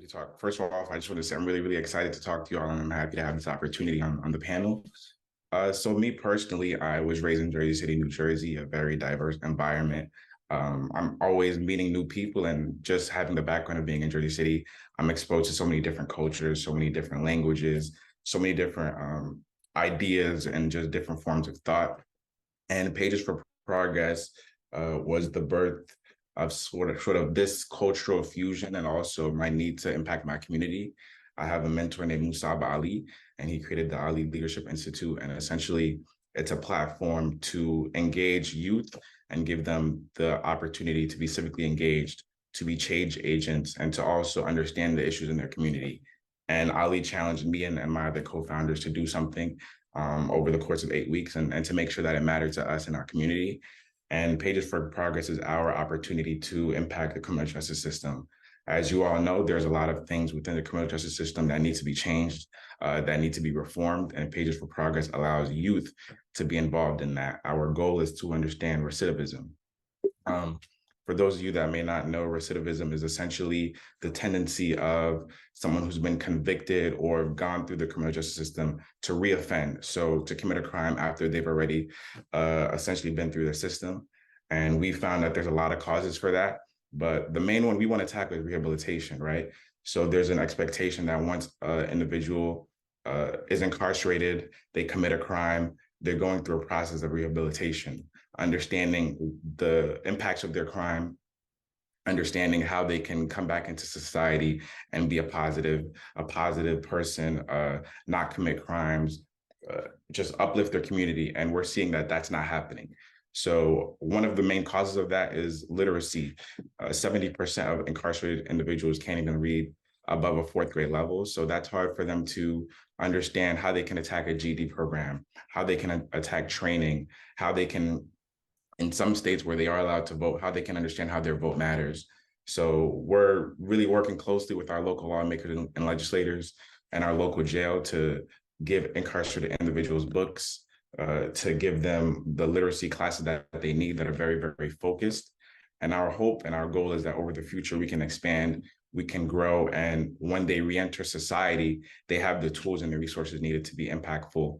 to talk. First of all, I just want to say I'm really, really excited to talk to you all, and I'm happy to have this opportunity on the panel. So me personally, I was raised in Jersey City, New Jersey, a very diverse environment. I'm always meeting new people, and just having the background of being in Jersey City, I'm exposed to so many different cultures, so many different languages, so many different ideas, and just different forms of thought. And Pages for Progress was the birth of sort of this cultural fusion, and also my need to impact my community. I have a mentor named Musab Ali, and he created the Ali Leadership Institute. And essentially, it's a platform to engage youth and give them the opportunity to be civically engaged, to be change agents, and to also understand the issues in their community. And Ali challenged me and my other co-founders to do something over the course of 8 weeks, and to make sure that it mattered to us in our community. And Pages for Progress is our opportunity to impact the criminal justice system. As you all know, there's a lot of things within the criminal justice system that need to be changed, that need to be reformed, and Pages for Progress allows youth to be involved in that. Our goal is to understand recidivism. For those of you that may not know, recidivism is essentially the tendency of someone who's been convicted or gone through the criminal justice system to reoffend, so to commit a crime after they've already essentially been through the system. And we found that there's a lot of causes for that, but the main one we want to tackle is rehabilitation, right? So there's an expectation that once an individual is incarcerated, they commit a crime, they're going through a process of rehabilitation, understanding the impacts of their crime, understanding how they can come back into society and be a positive person, not commit crimes, just uplift their community. And we're seeing that that's not happening. So one of the main causes of that is literacy. 70% of incarcerated individuals can't even read above a fourth grade level. So that's hard for them to understand how they can attack a GED program, how they can attack training, how they can, in some states where they are allowed to vote, how they can understand how their vote matters. So we're really working closely with our local lawmakers and legislators and our local jail to give incarcerated individuals books, to give them the literacy classes that they need that are very, very focused. And our hope and our goal is that over the future, we can expand, we can grow, and when they re-enter society, they have the tools and the resources needed to be impactful,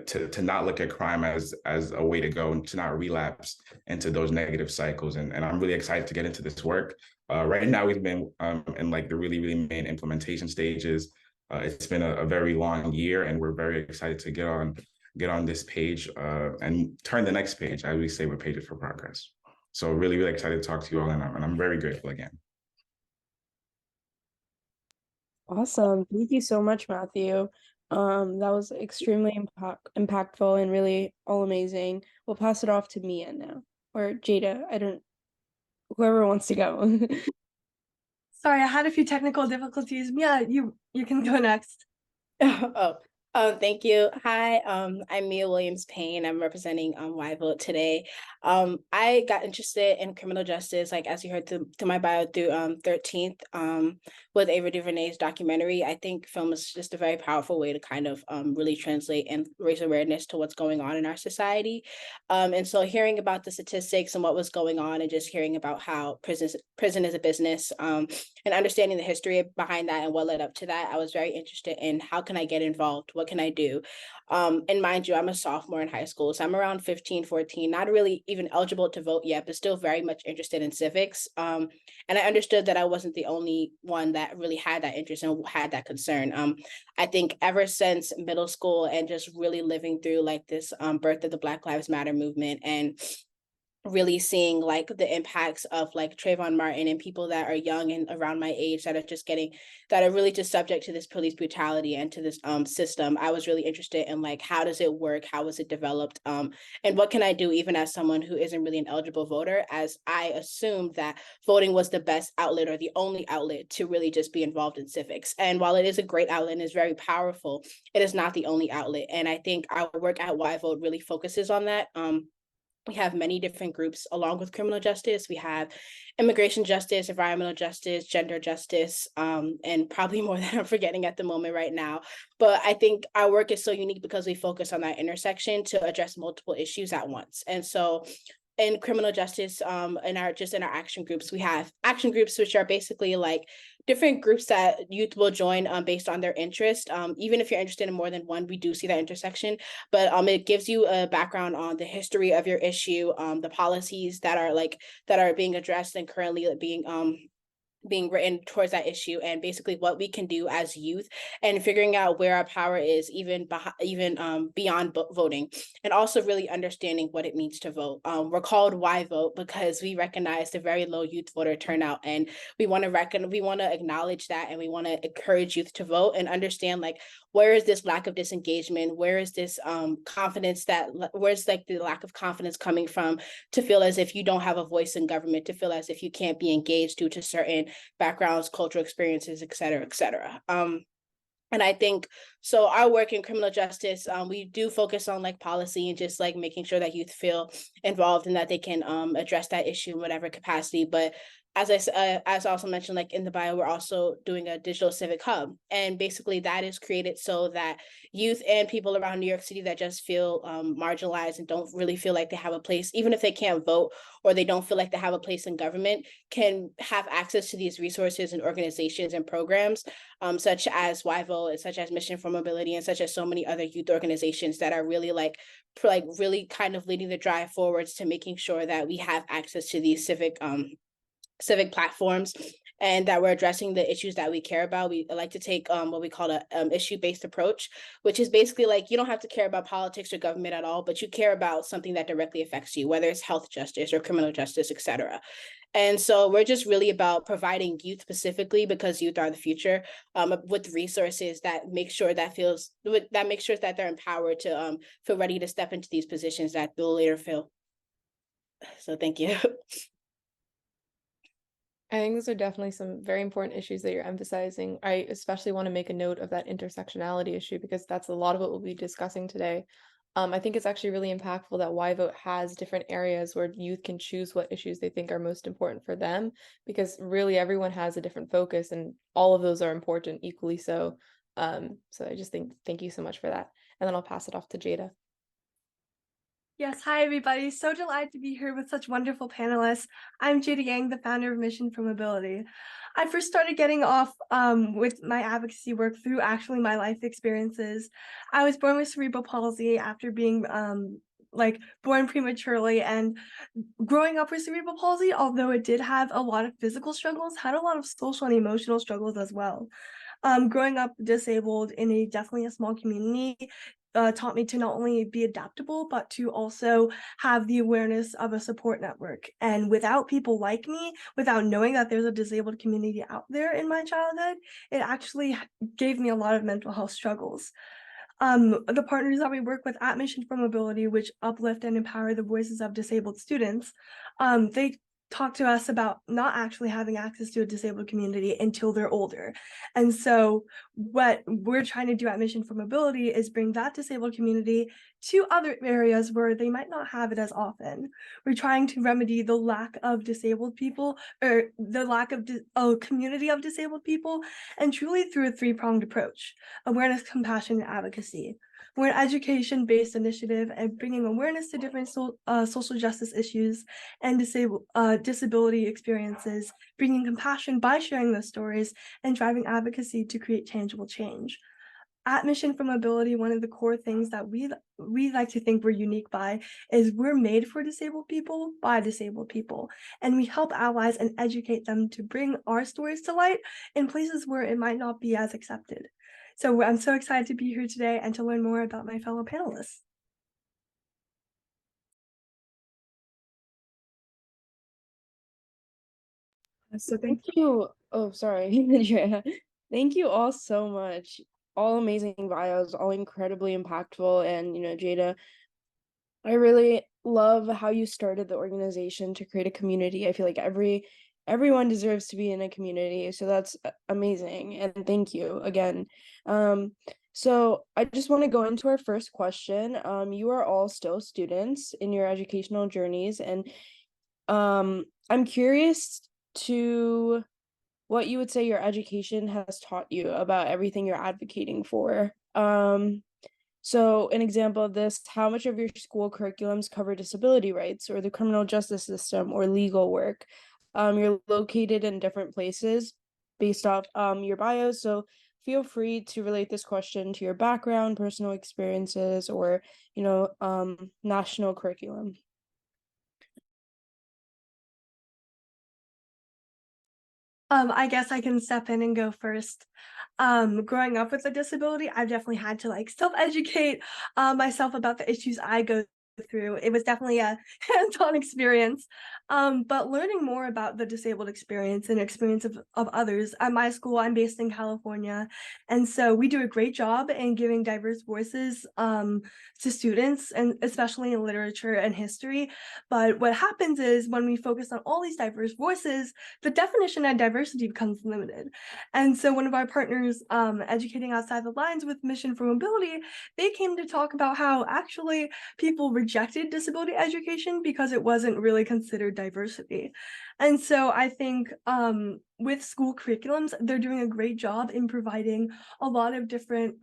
to not look at crime as a way to go and to not relapse into those negative cycles. And I'm really excited to get into this work. Right now, we've been in like the really, really main implementation stages. It's been a very long year, and we're very excited to get on this page and turn the next page, as we say, with Pages for Progress. So really, really excited to talk to you all, and I'm very grateful again. Awesome. Thank you so much, Matthew. That was extremely impactful and really all amazing. We'll pass it off to Mia now, or Jada. Whoever wants to go. Sorry, I had a few technical difficulties. Mia, you can go next. Thank you. Hi, I'm Mia Williams-Payne. I'm representing Why Vote today. I got interested in criminal justice, like as you heard through my bio, through 13th with Ava DuVernay's documentary. I think film is just a very powerful way to kind of really translate and raise awareness to what's going on in our society. And so hearing about the statistics and what was going on, and just hearing about how prison is a business, and understanding the history behind that and what led up to that, I was very interested in how can I get involved? What can I do? And mind you, I'm a sophomore in high school, so I'm around 15, 14, not really even eligible to vote yet, but still very much interested in civics. And I understood that I wasn't the only one that really had that interest and had that concern. I think ever since middle school and just really living through like this birth of the Black Lives Matter movement, and really seeing like the impacts of like Trayvon Martin and people that are young and around my age that are really just subject to this police brutality and to this system. I was really interested in like, how does it work? How was it developed? And what can I do even as someone who isn't really an eligible voter, as I assumed that voting was the best outlet or the only outlet to really just be involved in civics. And while it is a great outlet and is very powerful, it is not the only outlet. And I think our work at Why Vote really focuses on that. We have many different groups along with criminal justice. We have immigration justice, environmental justice, gender justice, and probably more that I'm forgetting at the moment right now. But I think our work is so unique because we focus on that intersection to address multiple issues at once. And so in criminal justice, in our action groups, we have action groups, which are basically like different groups that youth will join based on their interest. Even if you're interested in more than one, we do see that intersection, but it gives you a background on the history of your issue, the policies that are being addressed and currently being written towards that issue, and basically what we can do as youth, and figuring out where our power is even beyond voting, and also really understanding what it means to vote. We're called Why Vote because we recognize the very low youth voter turnout, and we want to acknowledge that, and we want to encourage youth to vote and understand like where is this lack of disengagement, where is this confidence, where's like the lack of confidence coming from, to feel as if you don't have a voice in government, to feel as if you can't be engaged due to certain backgrounds, cultural experiences, et cetera, et cetera. And I think so our work in criminal justice, we do focus on like policy and just like making sure that youth feel involved and that they can address that issue in whatever capacity. But as I also mentioned, like in the bio, we're also doing a digital civic hub. And basically that is created so that youth and people around New York City that just feel marginalized and don't really feel like they have a place, even if they can't vote or they don't feel like they have a place in government, can have access to these resources and organizations and programs, such as Why Vote, such as Mission for Mobility, and such as so many other youth organizations that are really really kind of leading the drive forwards to making sure that we have access to these civic platforms, and that we're addressing the issues that we care about. We like to take what we call a issue-based approach, which is basically like you don't have to care about politics or government at all, but you care about something that directly affects you, whether it's health justice or criminal justice, et cetera. And so we're just really about providing youth specifically, because youth are the future, with resources that make sure that they're empowered to feel ready to step into these positions that they'll later fill. So thank you. I think those are definitely some very important issues that you're emphasizing. I especially want to make a note of that intersectionality issue because that's a lot of what we'll be discussing today. I think it's actually really impactful that Why Vote has different areas where youth can choose what issues they think are most important for them, because really everyone has a different focus and all of those are important equally so. So I just thank you so much for that. And then I'll pass it off to Jada. Yes, hi everybody. So delighted to be here with such wonderful panelists. I'm Jada Yang, the founder of Mission for Mobility. I first started getting off with my advocacy work through actually my life experiences. I was born with cerebral palsy after being born prematurely, and growing up with cerebral palsy, although it did have a lot of physical struggles, had a lot of social and emotional struggles as well. Growing up disabled in definitely a small community taught me to not only be adaptable, but to also have the awareness of a support network. And without people like me, without knowing that there's a disabled community out there in my childhood, it actually gave me a lot of mental health struggles. The partners that we work with at Mission for Mobility, which uplift and empower the voices of disabled students, they talk to us about not actually having access to a disabled community until they're older. And so what we're trying to do at Mission for Mobility is bring that disabled community to other areas where they might not have it as often. We're trying to remedy the lack of disabled people, or the lack of a community of disabled people, and truly through a three-pronged approach: awareness, compassion, and advocacy. We're an education-based initiative and bringing awareness to different social justice issues and disability experiences, bringing compassion by sharing those stories, and driving advocacy to create tangible change. At Mission for Mobility, one of the core things that we like to think we're unique by is we're made for disabled people by disabled people, and we help allies and educate them to bring our stories to light in places where it might not be as accepted. So I'm so excited to be here today and to learn more about my fellow panelists. So thank you. Oh, sorry. Yeah. Thank you all so much. All amazing bios, all incredibly impactful. And, Jada, I really love how you started the organization to create a community. I feel like everyone deserves to be in a community. So that's amazing. And thank you again. So I just want to go into our first question. You are all still students in your educational journeys, and I'm curious to what you would say your education has taught you about everything you're advocating for. So an example of this: how much of your school curriculums cover disability rights or the criminal justice system or legal work? You're located in different places. based off your bio. So feel free to relate this question to your background, personal experiences, or national curriculum. I guess I can step in and go first. Growing up with a disability, I've definitely had to like self-educate myself about the issues I go through. It was definitely a hands-on experience. But learning more about the disabled experience and experience of others. At my school, I'm based in California, and so we do a great job in giving diverse voices to students, and especially in literature and history. But what happens is when we focus on all these diverse voices, the definition of diversity becomes limited. And so one of our partners, Educating Outside the Lines with Mission for Mobility, they came to talk about how actually people rejected disability education because it wasn't really considered diversity. And so I think with school curriculums, they're doing a great job in providing a lot of different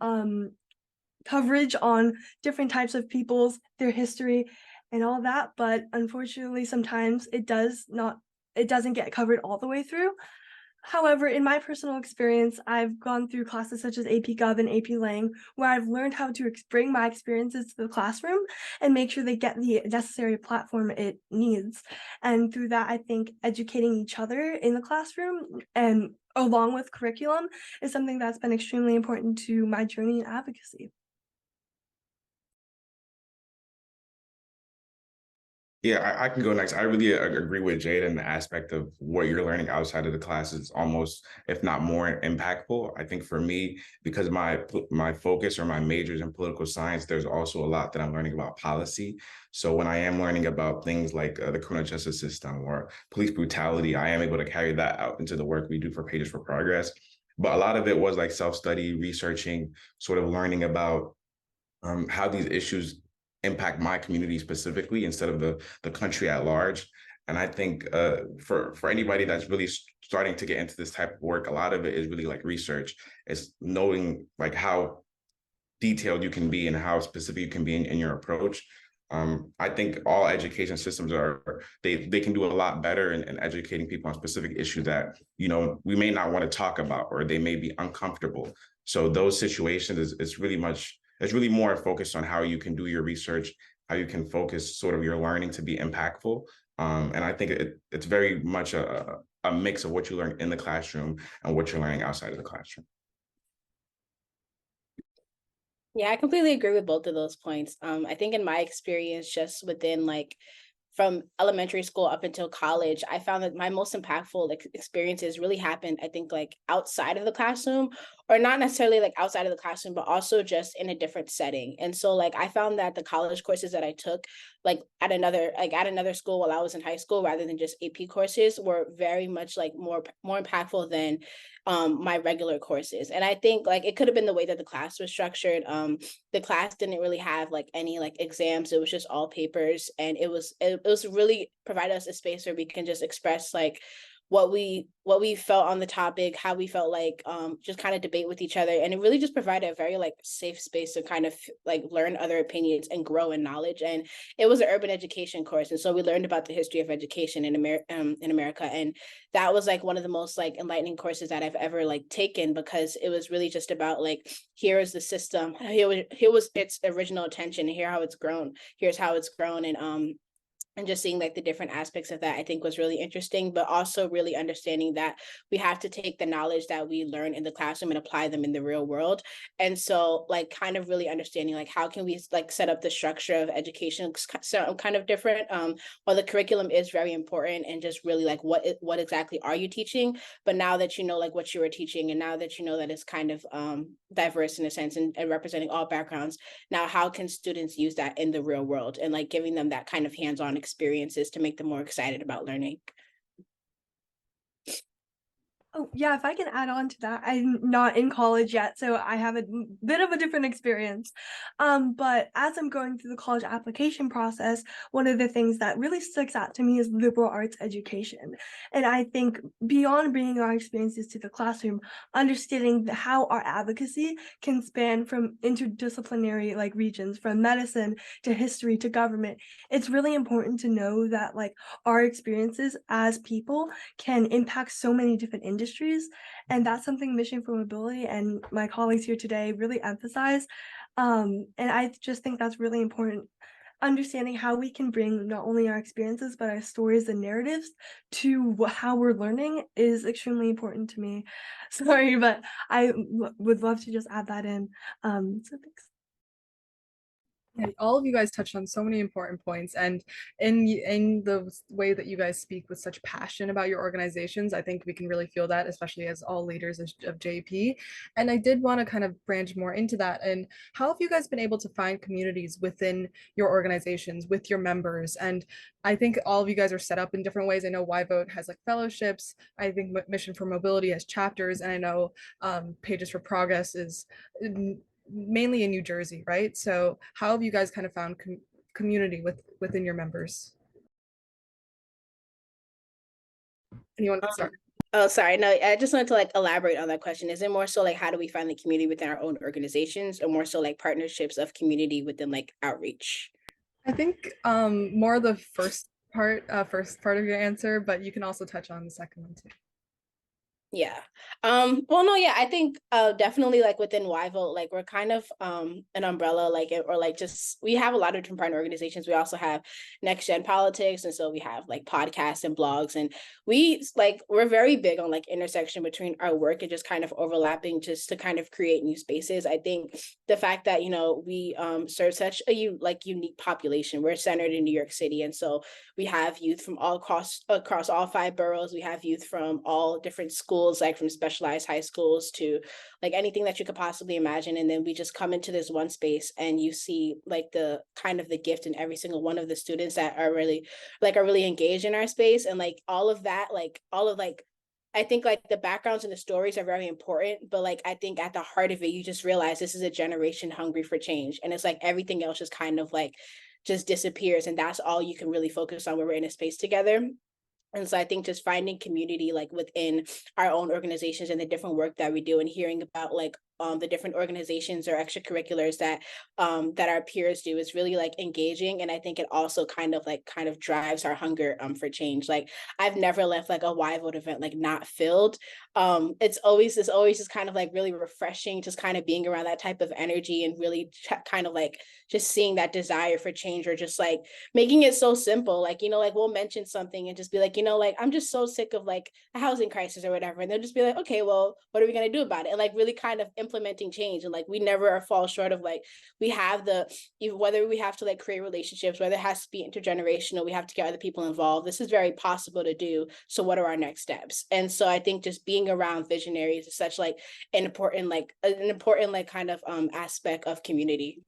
coverage on different types of peoples, their history, and all that. But unfortunately, sometimes it doesn't get covered all the way through. However, in my personal experience, I've gone through classes such as AP Gov and AP Lang, where I've learned how to bring my experiences to the classroom and make sure they get the necessary platform it needs. And through that, I think educating each other in the classroom and along with curriculum is something that's been extremely important to my journey in advocacy. Yeah, I can go next. I really agree with Jada in the aspect of what you're learning outside of the class is almost, if not more, impactful. I think for me, because my focus or my major is in political science, there's also a lot that I'm learning about policy. So when I am learning about things like the criminal justice system or police brutality, I am able to carry that out into the work we do for Pages for Progress. But a lot of it was like self-study, researching, sort of learning about how these issues impact my community specifically instead of the country at large. And I think for anybody that's really starting to get into this type of work, a lot of it is really like research. It's knowing like how detailed you can be and how specific you can be in your approach. I think all education systems they can do a lot better in educating people on specific issues that we may not want to talk about or they may be uncomfortable. So those situations it's really more focused on how you can do your research, how you can focus sort of your learning to be impactful. And I think it's very much a mix of what you learn in the classroom and what you're learning outside of the classroom. Yeah, I completely agree with both of those points. I think in my experience, just within like from elementary school up until college, I found that my most impactful experiences really happened, I think, like outside of the classroom, or not necessarily like outside of the classroom, but also just in a different setting. And so like I found that the college courses that I took like at another school while I was in high school, rather than just AP courses, were very much like more impactful than my regular courses. And I think like it could have been the way that the class was structured. The class didn't really have like any like exams. It was just all papers, and it was really provide us a space where we can just express like what we felt on the topic, how we felt like just kind of debate with each other. And it really just provided a very like safe space to kind of like learn other opinions and grow in knowledge. And it was an urban education course, and so we learned about the history of education in America, and that was like one of the most like enlightening courses that I've ever like taken, because it was really just about like, here is the system, here was its original intention, and here's how it's grown. And just seeing like the different aspects of that, I think was really interesting, but also really understanding that we have to take the knowledge that we learn in the classroom and apply them in the real world. And so like kind of really understanding like how can we like set up the structure of education so kind of different, while the curriculum is very important, and just really like what exactly are you teaching, but now that you know like what you were teaching, and now that you know that it's kind of diverse in a sense, and representing all backgrounds, now how can students use that in the real world, and like giving them that kind of hands-on experiences to make them more excited about learning. Oh, yeah, if I can add on to that, I'm not in college yet, so I have a bit of a different experience. But as I'm going through the college application process, one of the things that really sticks out to me is liberal arts education. And I think beyond bringing our experiences to the classroom, understanding how our advocacy can span from interdisciplinary like regions, from medicine to history to government, it's really important to know that like our experiences as people can impact so many different industries industries. And that's something Mission for Mobility and my colleagues here today really emphasize. And I just think that's really important. Understanding how we can bring not only our experiences, but our stories and narratives to how we're learning is extremely important to me. Sorry, but I would love to just add that in. So thanks. Yeah, all of you guys touched on so many important points, and in the way that you guys speak with such passion about your organizations, I think we can really feel that, especially as all leaders of JP. And I did want to kind of branch more into that. And how have you guys been able to find communities within your organizations, with your members? And I think all of you guys are set up in different ways. I know YVote has like fellowships. I think Mission for Mobility has chapters, and I know Pages for Progress is mainly in New Jersey, right? So how have you guys kind of found community within your members? Anyone can start. Oh, sorry. No, I just wanted to like elaborate on that question. Is it more so like how do we find the community within our own organizations, or more so like partnerships of community within like outreach? I think more the first part of your answer, but you can also touch on the second one too. Yeah. Well, no, yeah, I think definitely like within YVote, like we're kind of an umbrella, like or like just we have a lot of different partner organizations. We also have Next Gen Politics, and so we have like podcasts and blogs, and we're very big on like intersection between our work and just kind of overlapping just to kind of create new spaces. I think the fact that we serve such a unique population. We're centered in New York City, and so we have youth from all across all 5 boroughs. We have youth from all different schools, like from specialized high schools to like anything that you could possibly imagine. And then we just come into this one space and you see like the kind of the gift in every single one of the students that are really engaged in our space. And like all of that, I think like the backgrounds and the stories are very important, but like I think at the heart of it, you just realize this is a generation hungry for change. And it's like everything else just kind of like just disappears, and that's all you can really focus on when we're in a space together. And so I think just finding community like within our own organizations and the different work that we do, and hearing about like the different organizations or extracurriculars that our peers do is really like engaging. And I think it also kind of drives our hunger for change. Like I've never left like a YVote event like not filled. It's always just kind of like really refreshing, just kind of being around that type of energy and really kind of like just seeing that desire for change, or just like making it so simple. Like, like we'll mention something and just be like, like I'm just so sick of like a housing crisis or whatever. And they'll just be like, okay, well, what are we going to do about it? And like really kind of implementing change. And like we never fall short of like, we have whether we have to like create relationships, whether it has to be intergenerational, we have to get other people involved. This is very possible to do. So what are our next steps? And so I think just being around visionaries is such like an important kind of aspect of community.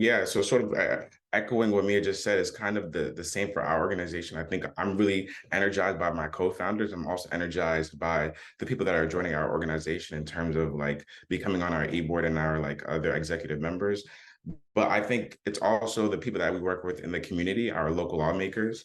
Yeah, so sort of echoing what Mia just said is kind of the same for our organization. I think I'm really energized by my co-founders. I'm also energized by the people that are joining our organization in terms of like becoming on our e-board and our like other executive members. But I think it's also the people that we work with in the community, our local lawmakers.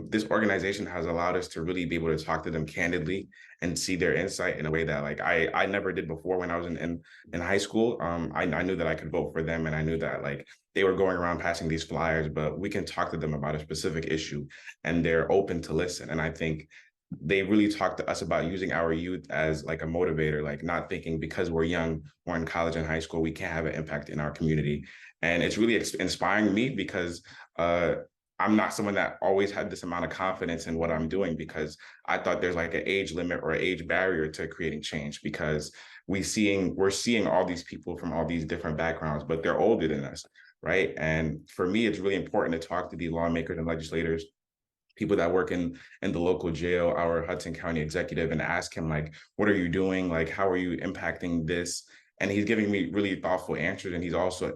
This organization has allowed us to really be able to talk to them candidly and see their insight in a way that like I never did before. When I was in high school, I knew that I could vote for them, and I knew that like they were going around passing these flyers, but we can talk to them about a specific issue and they're open to listen. And I think they really talk to us about using our youth as like a motivator, like not thinking because we're young, we're in college and high school, we can't have an impact in our community. And it's really inspiring me because I'm not someone that always had this amount of confidence in what I'm doing, because I thought there's like an age limit or an age barrier to creating change, because we're seeing all these people from all these different backgrounds, but they're older than us, right? And for me, it's really important to talk to these lawmakers and legislators, people that work in the local jail, our Hudson County executive, and ask him like, what are you doing? Like, how are you impacting this? And he's giving me really thoughtful answers. And he's also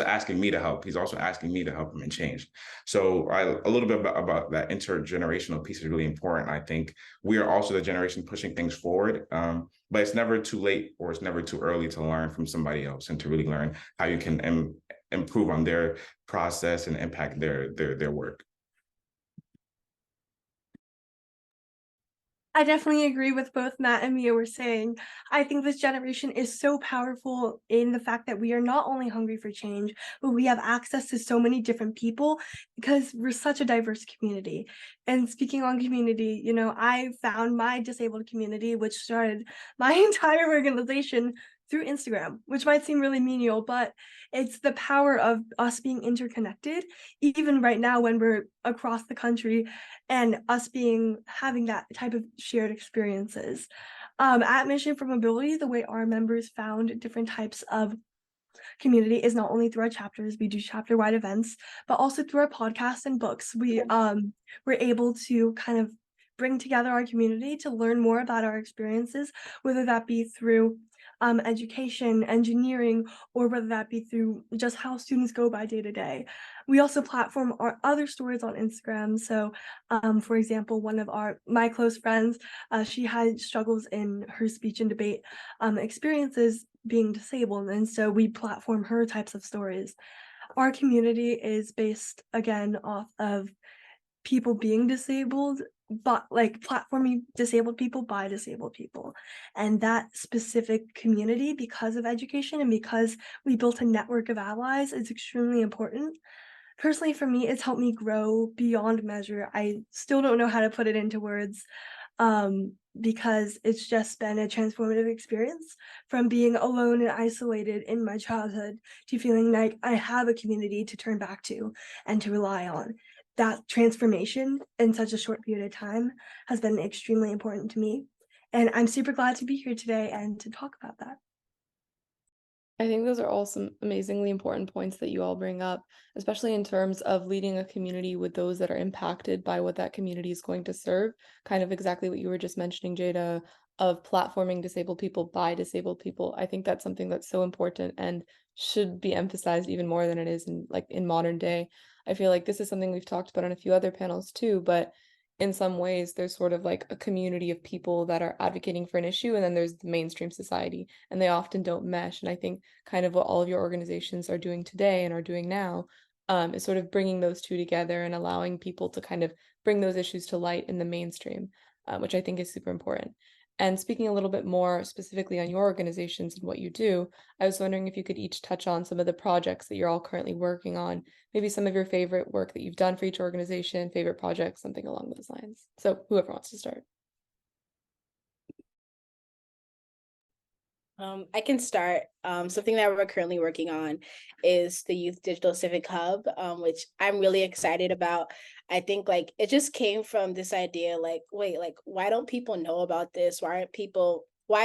asking me to help. He's also asking me to help him in change. So a little bit about that intergenerational piece is really important. I think we are also the generation pushing things forward, but it's never too late or it's never too early to learn from somebody else and to really learn how you can improve on their process and impact their work. I definitely agree with both Matt and Mia were saying. I think this generation is so powerful in the fact that we are not only hungry for change, but we have access to so many different people because we're such a diverse community. And speaking on community, you know, I found my disabled community, which started my entire organization through Instagram, which might seem really menial, but it's the power of us being interconnected, even right now when we're across the country and us having that type of shared experiences. At Mission for Mobility, the way our members found different types of community is not only through our chapters, we do chapter-wide events, but also through our podcasts and books. We're able to kind of bring together our community to learn more about our experiences, whether that be through education, engineering, or whether that be through just how students go by day to day. We also platform our other stories on Instagram. So, for example, one of my close friends, she had struggles in her speech and debate experiences being disabled, and so we platform her types of stories. Our community is based again off of people being disabled, but like platforming disabled people by disabled people. And that specific community, because of education and because we built a network of allies, is extremely important. Personally, for me, it's helped me grow beyond measure. I still don't know how to put it into words, because it's just been a transformative experience from being alone and isolated in my childhood to feeling like I have a community to turn back to and to rely on. That transformation in such a short period of time has been extremely important to me. And I'm super glad to be here today and to talk about that. I think those are all some amazingly important points that you all bring up, especially in terms of leading a community with those that are impacted by what that community is going to serve. Kind of exactly what you were just mentioning, Jada, of platforming disabled people by disabled people. I think that's something that's so important and should be emphasized even more than it is in modern day. I feel like this is something we've talked about on a few other panels too, but in some ways there's sort of like a community of people that are advocating for an issue, and then there's the mainstream society, and they often don't mesh. And I think kind of what all of your organizations are doing today and are doing now is sort of bringing those two together and allowing people to kind of bring those issues to light in the mainstream, which I think is super important. And speaking a little bit more specifically on your organizations and what you do, I was wondering if you could each touch on some of the projects that you're all currently working on, maybe some of your favorite work that you've done for each organization, favorite projects, something along those lines. So whoever wants to start. I can start. Something that we're currently working on is the Youth Digital Civic Hub, which I'm really excited about. I think like it just came from this idea, like, wait, like, why don't people know about this? Why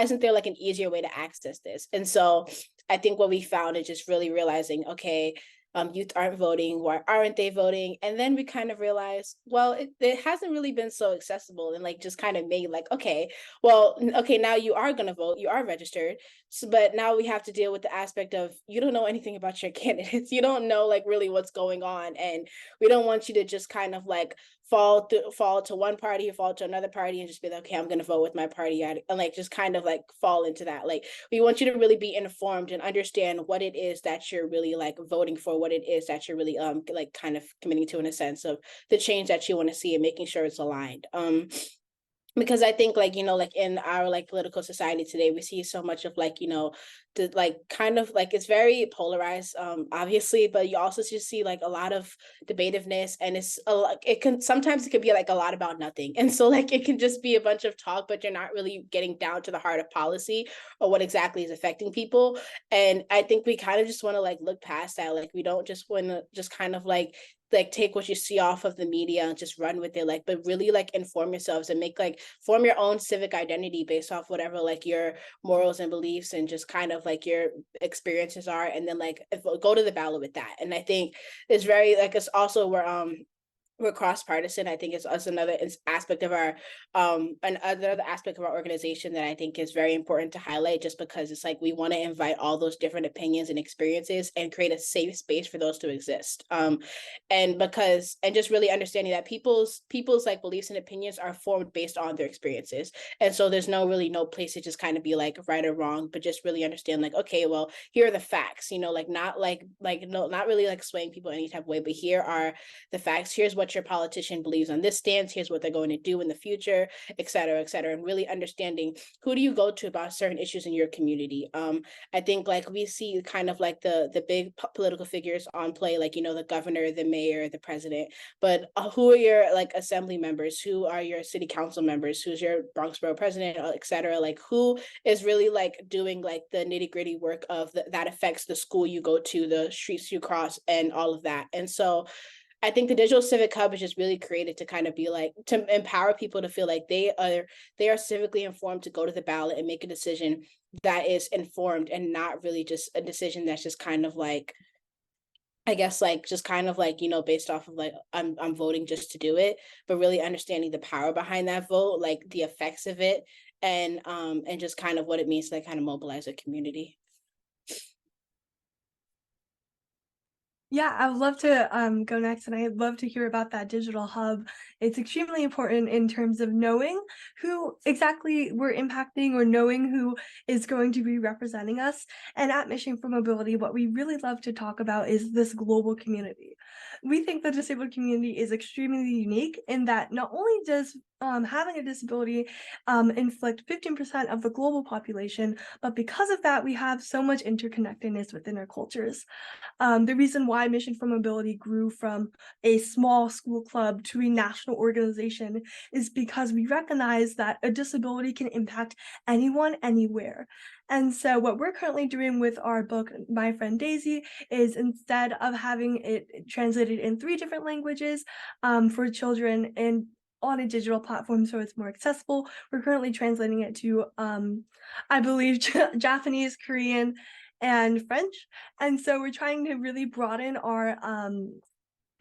isn't there like an easier way to access this? And so I think what we found is just really realizing, okay, youth aren't voting. Why aren't they voting? And then we kind of realized, well, it hasn't really been so accessible, and like just kind of made like, okay, well, okay, now you are going to vote, you are registered. So, but now we have to deal with the aspect of you don't know anything about your candidates. You don't know like really what's going on. And we don't want you to just kind of like fall to one party or fall to another party and just be like, okay, I'm going to vote with my party, and like just kind of like fall into that. Like we want you to really be informed and understand what it is that you're really like voting for, what it is that you're really like kind of committing to in a sense of the change that you want to see and making sure it's aligned. Because I think like, you know, like in our like political society today, we see so much of like, you know, the like kind of like it's very polarized, obviously, but you also just see like a lot of debativeness, and sometimes it could be like a lot about nothing. And so like it can just be a bunch of talk, but you're not really getting down to the heart of policy or what exactly is affecting people. And I think we kind of just want to like look past that. Like we don't just want to just kind of like take what you see off of the media and just run with it, like, but really like inform yourselves and form your own civic identity based off whatever like your morals and beliefs and just kind of like your experiences are, and then like go to the ballot with that. And I think it's very like, it's also where we're cross-partisan. I think it's another aspect of our another aspect of our organization that I think is very important to highlight, just because it's like we want to invite all those different opinions and experiences and create a safe space for those to exist. And just really understanding that people's like beliefs and opinions are formed based on their experiences. And so there's no place to just kind of be like right or wrong, but just really understand like, okay, well, here are the facts, you know, like not really like swaying people any type of way, but here are the facts. Here's what what your politician believes on this stance, here's what they're going to do in the future, et cetera, and really understanding who do you go to about certain issues in your community. I think like we see kind of like the big political figures on play, like, you know, the governor, the mayor, the president, but who are your like assembly members, who are your city council members, who's your Bronx borough president, et cetera, like who is really like doing like the nitty gritty work of that affects the school you go to, the streets you cross, and all of that. And so I think the Digital Civic Hub is just really created to kind of be like, to empower people to feel like they are civically informed to go to the ballot and make a decision that is informed, and not really just a decision that's just kind of like, I guess like just kind of like, you know, based off of like I'm voting just to do it, but really understanding the power behind that vote, like the effects of it, and just kind of what it means to like kind of mobilize a community. Yeah, I would love to go next, and I'd love to hear about that digital hub. It's extremely important in terms of knowing who exactly we're impacting, or knowing who is going to be representing us. And at Mission for Mobility, what we really love to talk about is this global community. We think the disabled community is extremely unique in that not only does having a disability inflict 15% of the global population, but because of that, we have so much interconnectedness within our cultures. The reason why Mission for Mobility grew from a small school club to a national organization is because we recognize that a disability can impact anyone, anywhere. And so what we're currently doing with our book, My Friend Daisy, is instead of having it translated in 3 different languages for children and on a digital platform so it's more accessible, we're currently translating it to, I believe, Japanese, Korean, and French. And so we're trying to really broaden our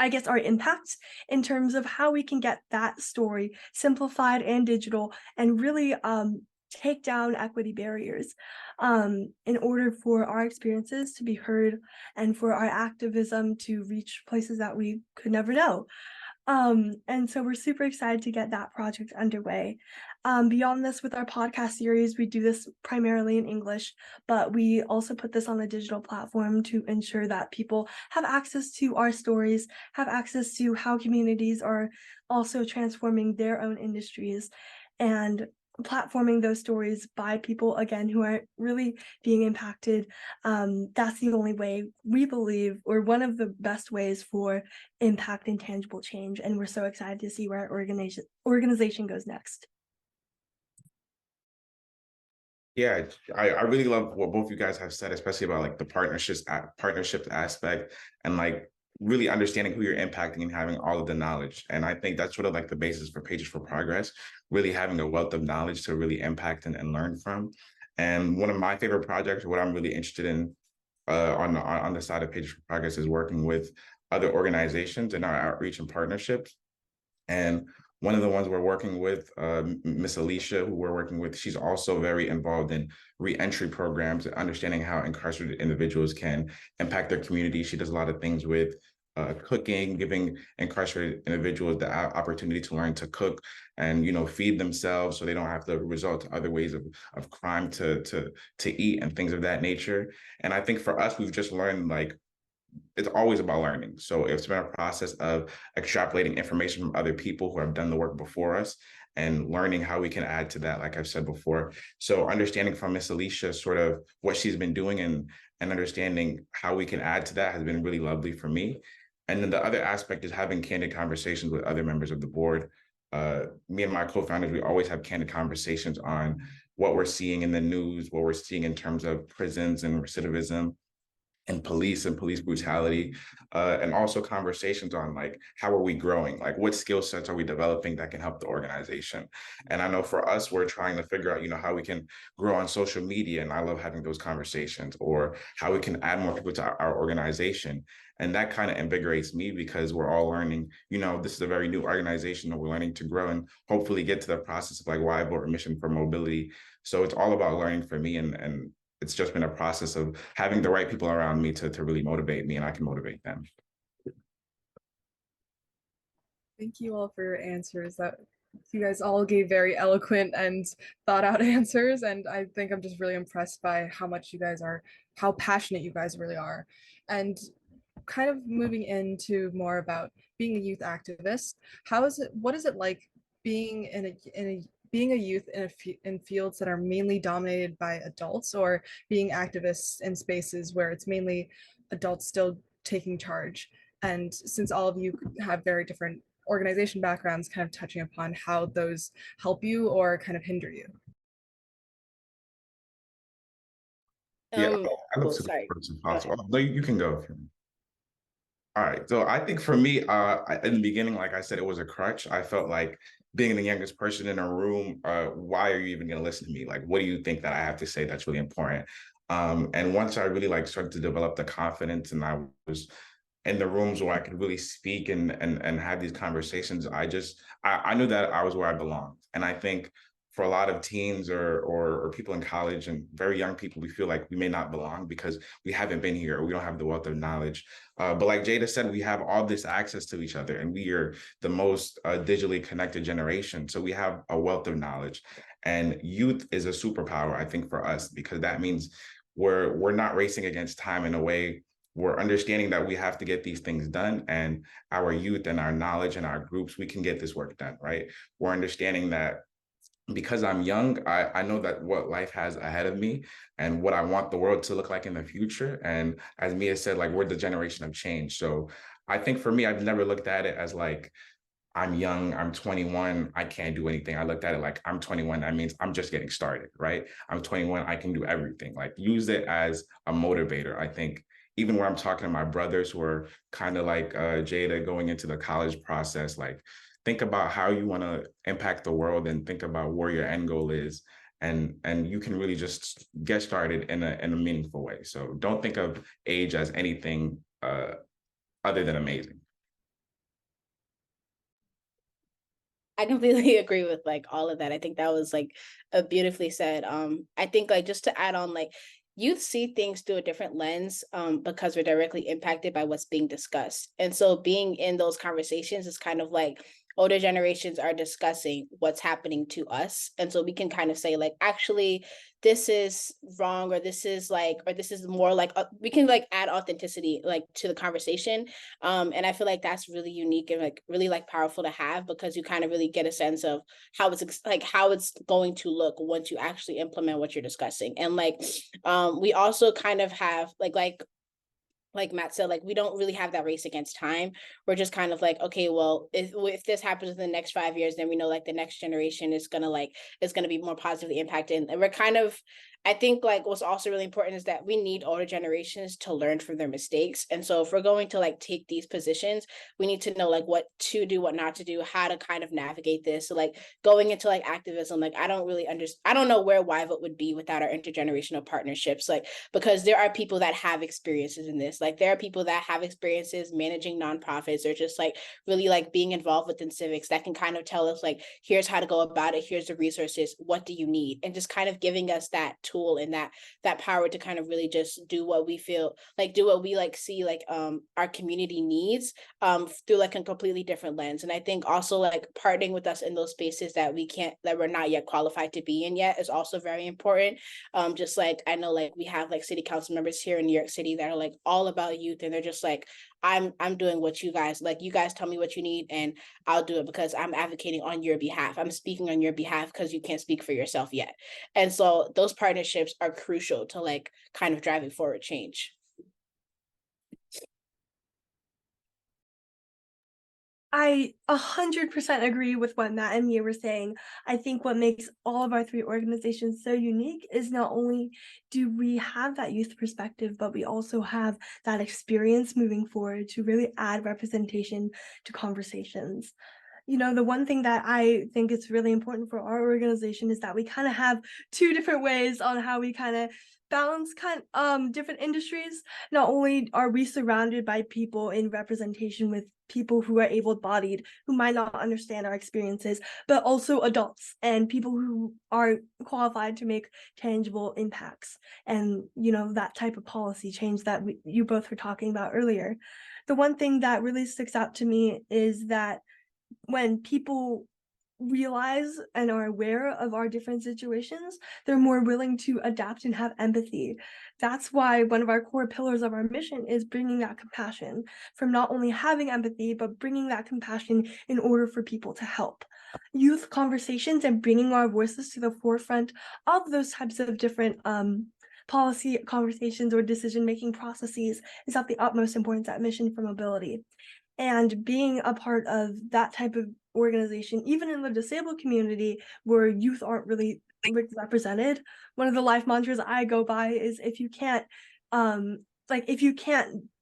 I guess our impact in terms of how we can get that story simplified and digital, and really take down equity barriers in order for our experiences to be heard, and for our activism to reach places that we could never know. And so we're super excited to get that project underway. Beyond this, with our podcast series, we do this primarily in English, but we also put this on a digital platform to ensure that people have access to our stories, have access to how communities are also transforming their own industries, and platforming those stories by people, again, who are really being impacted. That's the only way we believe, or one of the best ways for impact and tangible change. And we're so excited to see where our organization goes next. Yeah, I really love what both you guys have said, especially about like the partnership aspect, and like really understanding who you're impacting and having all of the knowledge. And I think that's sort of like the basis for Pages for Progress, really having a wealth of knowledge to really impact and learn from. And one of my favorite projects, what I'm really interested in on the side of Pages for Progress, is working with other organizations in our outreach and partnerships. And one of the ones we're working with, Miss Alicia, who we're working with, she's also very involved in reentry programs and understanding how incarcerated individuals can impact their community. She does a lot of things with cooking, giving incarcerated individuals the opportunity to learn to cook and, you know, feed themselves so they don't have to resort to other ways of crime to eat and things of that nature. And I think for us, we've just learned, like, it's always about learning. So it's been a process of extrapolating information from other people who have done the work before us and learning how we can add to that, like I've said before. So understanding from Miss Alicia sort of what she's been doing and understanding how we can add to that has been really lovely for me. And then the other aspect is having candid conversations with other members of the board. Me and my co-founders, we always have candid conversations on what we're seeing in the news, what we're seeing in terms of prisons and recidivism, and police brutality, and also conversations on like, how are we growing? Like, what skill sets are we developing that can help the organization? And I know for us, we're trying to figure out, you know, how we can grow on social media. And I love having those conversations, or how we can add more people to our organization. And that kind of invigorates me, because we're all learning, you know, this is a very new organization and we're learning to grow and hopefully get to the process of like YVO or Mission for Mobility. So it's all about learning for me, and it's just been a process of having the right people around me to really motivate me, and I can motivate them. Thank you all for your answers. That you guys all gave very eloquent and thought out answers. And I think I'm just really impressed by how much you guys are, how passionate you guys really are. And kind of moving into more about being a youth activist, what is it like being being a youth in fields that are mainly dominated by adults, or being activists in spaces where it's mainly adults still taking charge? And since all of you have very different organization backgrounds, kind of touching upon how those help you or kind of hinder you. Yeah, I love to go Sorry. first if possible. Oh, no, you can go. All right. So I think for me, in the beginning, like I said, it was a crutch. I felt like being the youngest person in a room, why are you even going to listen to me? Like, what do you think that I have to say that's really important? And once I really like started to develop the confidence and I was in the rooms where I could really speak and have these conversations, I knew that I was where I belonged. And I think for a lot of teens or people in college and very young people, we feel like we may not belong because we haven't been here or we don't have the wealth of knowledge. But like Jada said, we have all this access to each other and we are the most digitally connected generation. So we have a wealth of knowledge, and youth is a superpower, I think, for us, because that means we're not racing against time in a way. We're understanding that we have to get these things done, and our youth and our knowledge and our groups, we can get this work done, right? We're understanding that because I'm young, I know that what life has ahead of me and what I want the world to look like in the future. And as Mia said, like, we're the generation of change. So I think for me, I've never looked at it as like, I'm young, I'm 21, I can't do anything. I looked at it like, I'm 21, that means I'm just getting started, right? I'm 21, I can do everything. Like, use it as a motivator. I think even when I'm talking to my brothers who are kind of like Jada going into the college process, like, think about how you want to impact the world and think about where your end goal is. And you can really just get started in a meaningful way. So don't think of age as anything other than amazing. I completely agree with like all of that. I think that was like a beautifully said. I think like just to add on, like youth see things through a different lens because we're directly impacted by what's being discussed. And so being in those conversations is kind of like older generations are discussing what's happening to us. And so we can kind of say like, actually, this is wrong, or this is like, or this is more like, we can like add authenticity like to the conversation. And I feel like that's really unique and like really like powerful to have, because you kind of really get a sense of how it's like how it's going to look once you actually implement what you're discussing. And like we also kind of have like Matt said, like we don't really have that race against time. We're just kind of like, okay, well, if this happens in the next 5 years, then we know like the next generation is gonna be more positively impacted. And we're kind of, I think like what's also really important is that we need older generations to learn from their mistakes. And so if we're going to like take these positions, we need to know like what to do, what not to do, how to kind of navigate this. So like going into like activism, like I don't know where YVOT would be without our intergenerational partnerships. Like, because there are people that have experiences in this. Like there are people that have experiences managing nonprofits or just like really like being involved within civics that can kind of tell us like, here's how to go about it, here's the resources, what do you need? And just kind of giving us that tool and that power to kind of really just do what we feel like, do what we like see like our community needs through like a completely different lens. And I think also like partnering with us in those spaces that we're not yet qualified to be in yet is also very important. Just like I know like we have like city council members here in New York City that are like all about youth, and they're just like, I'm doing what you guys like, you guys tell me what you need and I'll do it because I'm advocating on your behalf. I'm speaking on your behalf because you can't speak for yourself yet. And so those partnerships are crucial to like kind of driving forward change. I 100% agree with what Matt and Mia were saying. I think what makes all of our three organizations so unique is not only do we have that youth perspective, but we also have that experience moving forward to really add representation to conversations. You know, the one thing that I think is really important for our organization is that we kind of have two different ways on how we kind of balance different industries. Not only are we surrounded by people in representation with people who are able-bodied, who might not understand our experiences, but also adults and people who are qualified to make tangible impacts. And, you know, that type of policy change that you both were talking about earlier. The one thing that really sticks out to me is that when people realize and are aware of our different situations, they're more willing to adapt and have empathy. That's why one of our core pillars of our mission is bringing that compassion, from not only having empathy, but bringing that compassion in order for people to help. Youth conversations and bringing our voices to the forefront of those types of different policy conversations or decision-making processes is of the utmost importance at Mission for Mobility. And being a part of that type of organization, even in the disabled community where youth aren't really represented, one of the life mantras I go by is if you can't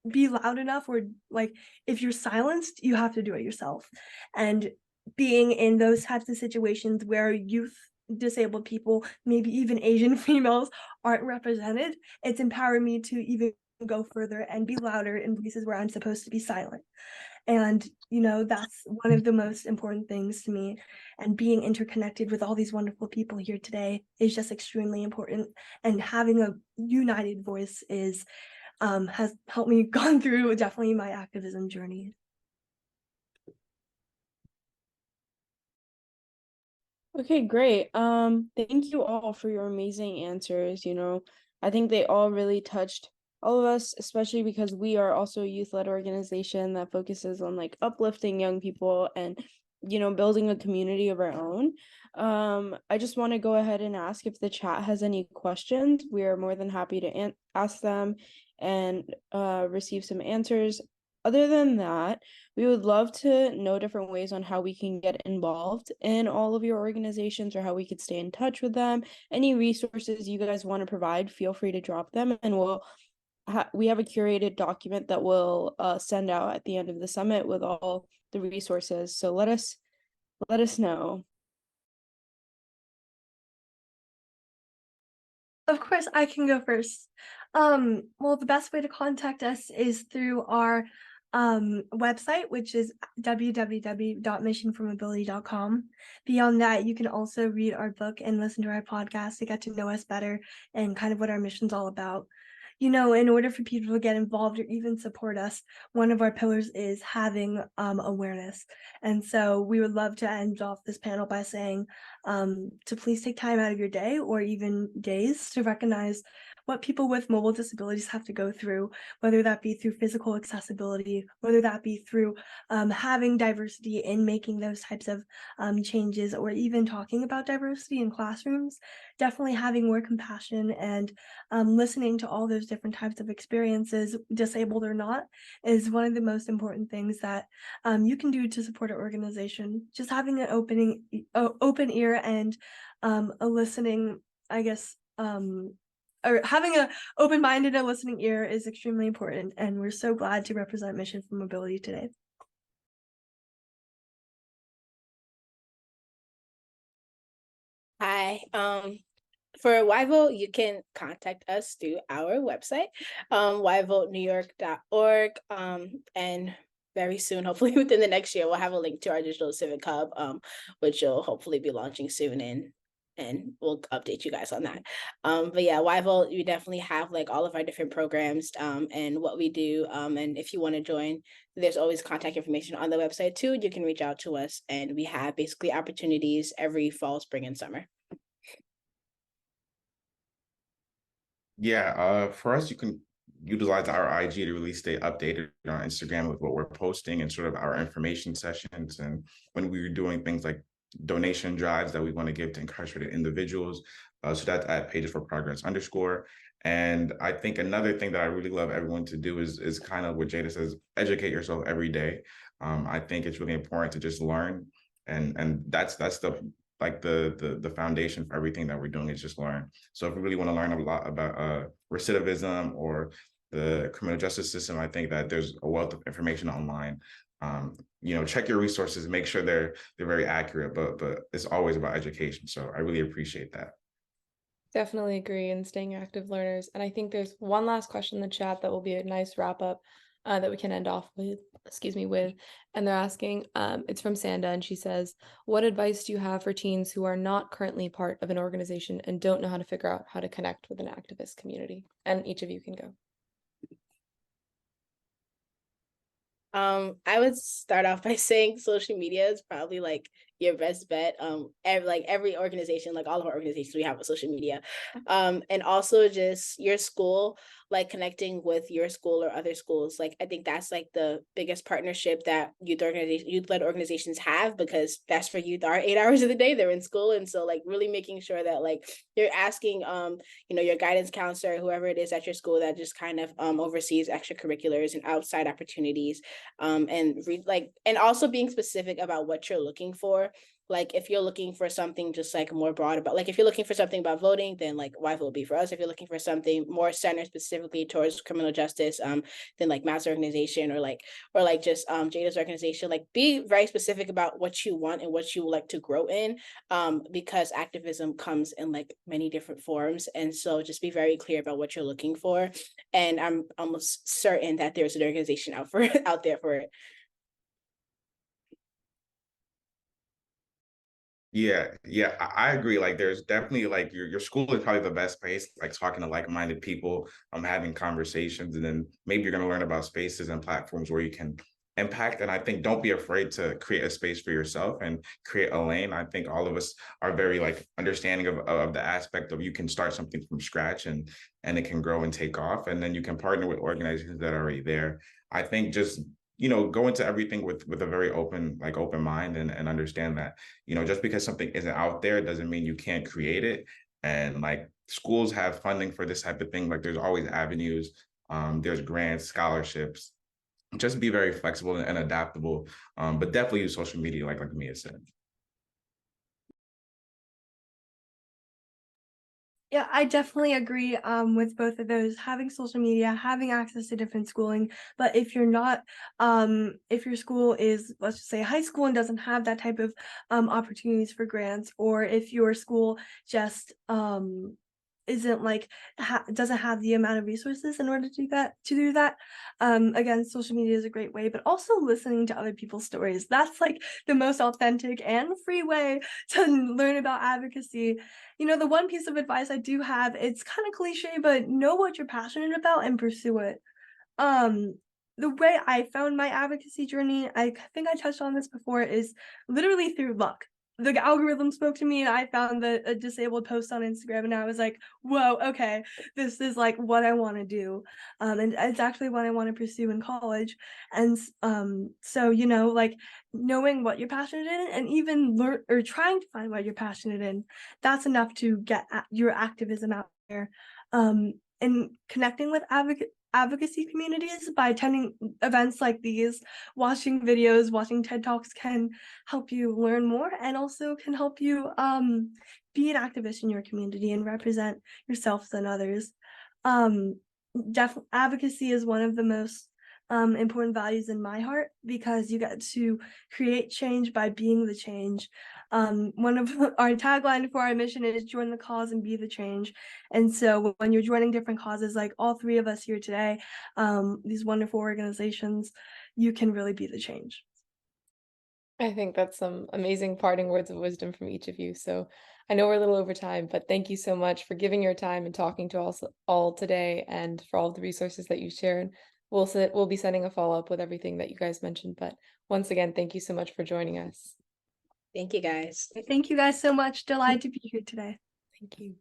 be loud enough, or like if you're silenced, you have to do it yourself. And being in those types of situations where youth, disabled people, maybe even Asian females aren't represented, it's empowered me to even go further and be louder in places where I'm supposed to be silent. And, you know, that's one of the most important things to me. And being interconnected with all these wonderful people here today is just extremely important. And having a united voice is has helped me gone through definitely my activism journey. Okay, great. Thank you all for your amazing answers. You know, I think they all really touched all of us, especially because we are also a youth-led organization that focuses on like uplifting young people and, you know, building a community of our own. I just want to go ahead and ask if the chat has any questions. We are more than happy to ask them and receive some answers. Other than that, we would love to know different ways on how we can get involved in all of your organizations, or how we could stay in touch with them. Any resources you guys want to provide, feel free to drop them, and we have a curated document that we'll send out at the end of the summit with all the resources. So let us know. Of course, I can go first. Well, the best way to contact us is through our website, which is www.missionformobility.com. Beyond that, you can also read our book and listen to our podcast to get to know us better and kind of what our mission's all about. You know, in order for people to get involved or even support us, one of our pillars is having awareness. And so we would love to end off this panel by saying to please take time out of your day or even days to recognize what people with mobile disabilities have to go through, whether that be through physical accessibility, whether that be through having diversity in making those types of changes, or even talking about diversity in classrooms. Definitely having more compassion and listening to all those different types of experiences, disabled or not, is one of the most important things that you can do to support an organization. Just having an open ear and a listening, I guess, or having an open mind and a listening ear is extremely important. And we're so glad to represent Mission for Mobility today. Hi. For YVote, you can contact us through our website, yvotenewyork.org. And very soon, hopefully within the next year, we'll have a link to our digital civic hub, which will hopefully be launching soon, and we'll update you guys on that. But yeah, YVote, we definitely have like all of our different programs and what we do. And if you want to join, there's always contact information on the website too. You can reach out to us, and we have basically opportunities every fall, spring, and summer. Yeah, for us, you can utilize our IG to really stay updated on Instagram with what we're posting and sort of our information sessions. And when we're doing things like donation drives that we want to give to incarcerated individuals, so that's at Pages for Progress _. And I think another thing that I really love everyone to do is kind of what Jada says, educate yourself every day. I think it's really important to just learn, and that's the foundation for everything that we're doing is just learn. So if we really want to learn a lot about recidivism or the criminal justice system, I think that there's a wealth of information online. You know, check your resources, make sure they're very accurate, but it's always about education. So I really appreciate that. Definitely agree, and staying active learners. And I think there's one last question in the chat that will be a nice wrap up that we can end off with, and they're asking, it's from Sanda, and she says, what advice do you have for teens who are not currently part of an organization and don't know how to figure out how to connect with an activist community? And each of you can go. I would start off by saying social media is probably like your best bet. Every organization, like all of our organizations, we have a social media. And also just your school, like connecting with your school or other schools. Like I think that's like the biggest partnership that youth-led organizations have, because that's where youth are 8 hours of the day, they're in school. And so like really making sure that like you're asking your guidance counselor, whoever it is at your school that just kind of oversees extracurriculars and outside opportunities, and also being specific about what you're looking for. Like if you're looking for something just like more broad about, like if you're looking for something about voting, then like why vote be for us. If you're looking for something more centered specifically towards criminal justice, then like Matt's organization or just Jada's organization, like be very specific about what you want and what you would like to grow in, because activism comes in like many different forms. And so just be very clear about what you're looking for. And I'm almost certain that there's an organization out there for it. Yeah, I agree. Like there's definitely like your school is probably the best place, like talking to like-minded people, having conversations, and then maybe you're gonna learn about spaces and platforms where you can impact. And I think don't be afraid to create a space for yourself and create a lane. I think all of us are very like understanding of the aspect of you can start something from scratch and it can grow and take off. And then you can partner with organizations that are already there. I think just go into everything with a very open mind and understand that just because something isn't out there doesn't mean you can't create it. And like schools have funding for this type of thing. Like there's always avenues. There's grants, scholarships. Just be very flexible and adaptable. But definitely use social media, like Mia said. Yeah, I definitely agree with both of those. Having social media, having access to different schooling, but if you're not, if your school is, let's just say high school and doesn't have that type of opportunities for grants, or if your school just isn't like doesn't have the amount of resources in order to do that, again, social media is a great way. But also listening to other people's stories, that's like the most authentic and free way to learn about advocacy. The one piece of advice I do have, it's kind of cliche, but know what you're passionate about and pursue it. The way I found my advocacy journey, I think I touched on this before, is literally through luck. The algorithm spoke to me and I found a disabled post on Instagram and I was like, whoa, okay, this is like what I want to do. And it's actually what I want to pursue in college. And so, like knowing what you're passionate in and even learn or trying to find what you're passionate in, that's enough to get your activism out there. And connecting with advocacy communities by attending events like these, watching videos, watching TED Talks can help you learn more and also can help you be an activist in your community and represent yourselves and others. Advocacy is one of the most important values in my heart because you get to create change by being the change. One of our tagline for our mission is join the cause and be the change. And so when you're joining different causes, like all three of us here today, these wonderful organizations, you can really be the change. I think that's some amazing parting words of wisdom from each of you. So I know we're a little over time, but thank you so much for giving your time and talking to us all today and for all of the resources that you shared. We'll be sending a follow-up with everything that you guys mentioned. But once again, thank you so much for joining us. Thank you, guys. Thank you guys so much. Delighted to be here today. Thank you.